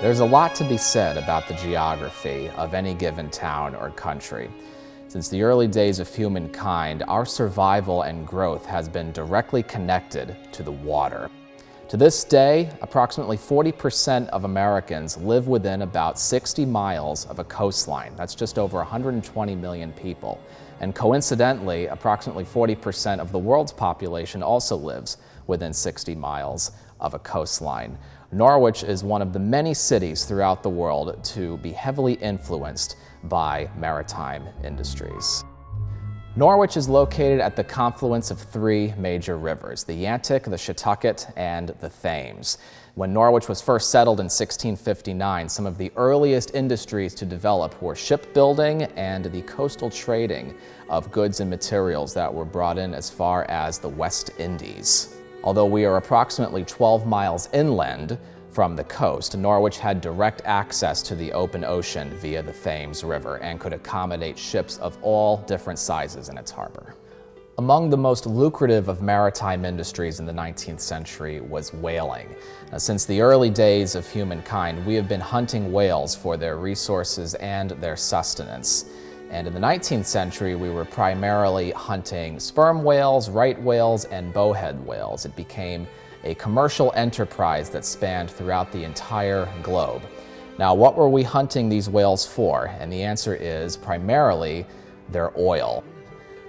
There's a lot to be said about the geography of any given town or country. Since the early days of humankind, our survival and growth has been directly connected to the water. To this day, approximately 40% of Americans live within about 60 miles of a coastline. That's just over 120 million people. And coincidentally, approximately 40% of the world's population also lives within 60 miles of a coastline. Norwich is one of the many cities throughout the world to be heavily influenced by maritime industries. Norwich is located at the confluence of three major rivers, the Yantic, the Shetucket, and the Thames. When Norwich was first settled in 1659, some of the earliest industries to develop were shipbuilding and the coastal trading of goods and materials that were brought in as far as the West Indies. Although we are approximately 12 miles inland from the coast, Norwich had direct access to the open ocean via the Thames River and could accommodate ships of all different sizes in its harbor. Among the most lucrative of maritime industries in the 19th century was whaling. Now, since the early days of humankind, we have been hunting whales for their resources and their sustenance. And in the 19th century, we were primarily hunting sperm whales, right whales, and bowhead whales. It became a commercial enterprise that spanned throughout the entire globe. Now, what were we hunting these whales for? And the answer is primarily their oil.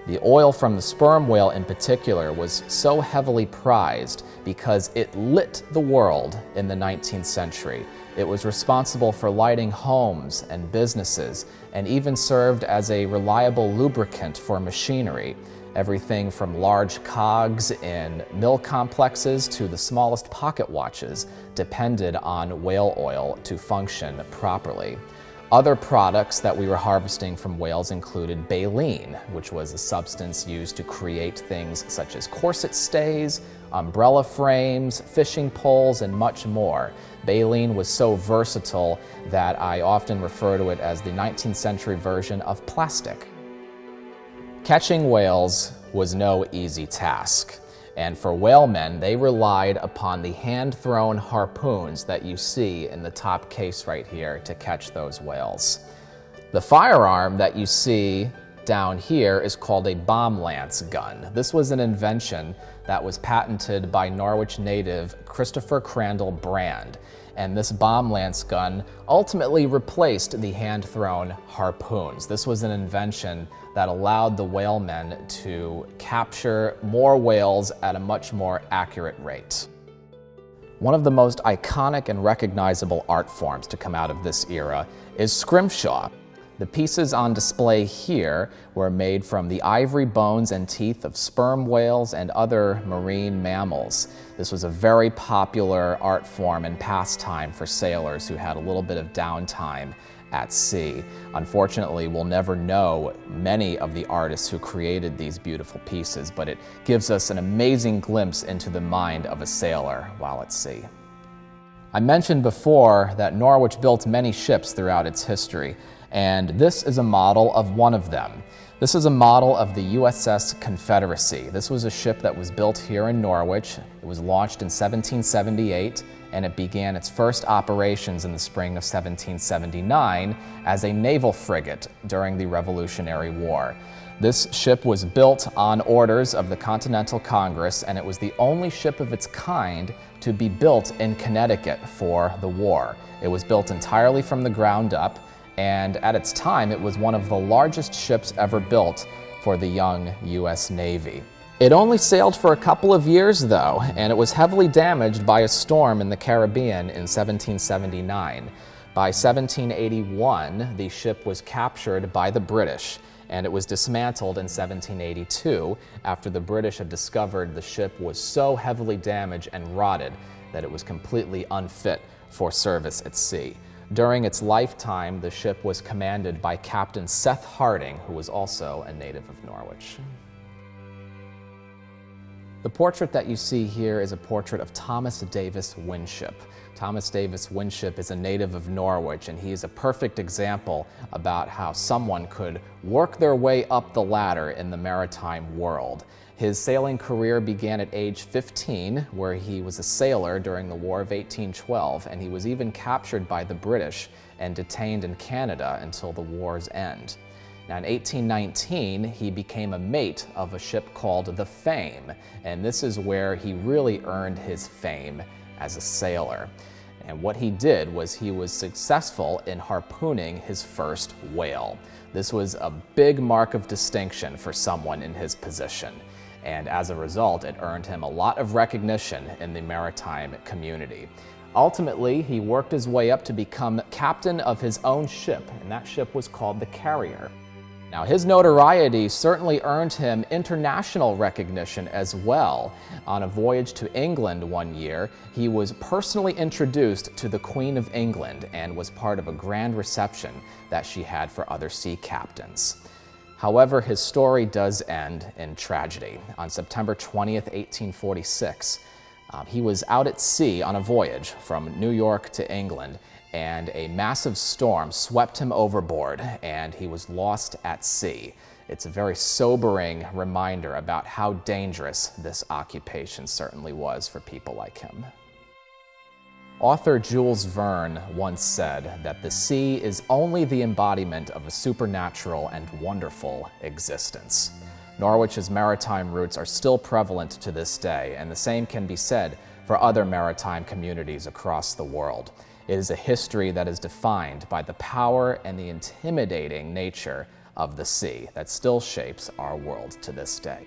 The oil from the sperm whale in particular was so heavily prized because it lit the world in the 19th century. It was responsible for lighting homes and businesses and even served as a reliable lubricant for machinery. Everything from large cogs in mill complexes to the smallest pocket watches depended on whale oil to function properly. Other products that we were harvesting from whales included baleen, which was a substance used to create things such as corset stays, umbrella frames, fishing poles, and much more. Baleen was so versatile that I often refer to it as the 19th century version of plastic. Catching whales was no easy task, and for whalemen, they relied upon the hand-thrown harpoons that you see in the top case right here to catch those whales. The firearm that you see down here is called a bomb lance gun. This was an invention that was patented by Norwich native Christopher Crandall Brand, and this bomb lance gun ultimately replaced the hand-thrown harpoons. This was an invention that allowed the whalemen to capture more whales at a much more accurate rate. One of the most iconic and recognizable art forms to come out of this era is Scrimshaw. The pieces on display here were made from the ivory bones and teeth of sperm whales and other marine mammals. This was a very popular art form and pastime for sailors who had a little bit of downtime at sea. Unfortunately, we'll never know many of the artists who created these beautiful pieces, but it gives us an amazing glimpse into the mind of a sailor while at sea. I mentioned before that Norwich built many ships throughout its history, and this is a model of one of them. This is a model of the Uss Confederacy. This was a ship that was built here in Norwich. It was launched in 1778, and it began its first operations in the spring of 1779 as a naval frigate during the Revolutionary War. This ship was built on orders of the Continental Congress, and it was the only ship of its kind to be built in Connecticut for the war. It was built entirely from the ground up, and at its time, it was one of the largest ships ever built for the young U.S. Navy. It only sailed for a couple of years, though, and it was heavily damaged by a storm in the Caribbean in 1779. By 1781, the ship was captured by the British, and it was dismantled in 1782 after the British had discovered the ship was so heavily damaged and rotted that it was completely unfit for service at sea. During its lifetime, the ship was commanded by Captain Seth Harding, who was also a native of Norwich. The portrait that you see here is a portrait of Thomas Davis Winship. Thomas Davis Winship is a native of Norwich, and he is a perfect example about how someone could work their way up the ladder in the maritime world. His sailing career began at age 15, where he was a sailor during the War of 1812, and he was even captured by the British and detained in Canada until the war's end. Now, in 1819, he became a mate of a ship called the Fame, and this is where he really earned his fame as a sailor. And what he did was he was successful in harpooning his first whale. This was a big mark of distinction for someone in his position, and as a result, it earned him a lot of recognition in the maritime community. Ultimately, he worked his way up to become captain of his own ship, and that ship was called the Carrier. Now, his notoriety certainly earned him international recognition as well. On a voyage to England one year, he was personally introduced to the Queen of England and was part of a grand reception that she had for other sea captains. However, his story does end in tragedy. On September 20th, 1846, he was out at sea on a voyage from New York to England, and a massive storm swept him overboard, and he was lost at sea. It's a very sobering reminder about how dangerous this occupation certainly was for people like him. Author Jules Verne once said that the sea is only the embodiment of a supernatural and wonderful existence. Norwich's maritime roots are still prevalent to this day, and the same can be said for other maritime communities across the world. It is a history that is defined by the power and the intimidating nature of the sea that still shapes our world to this day.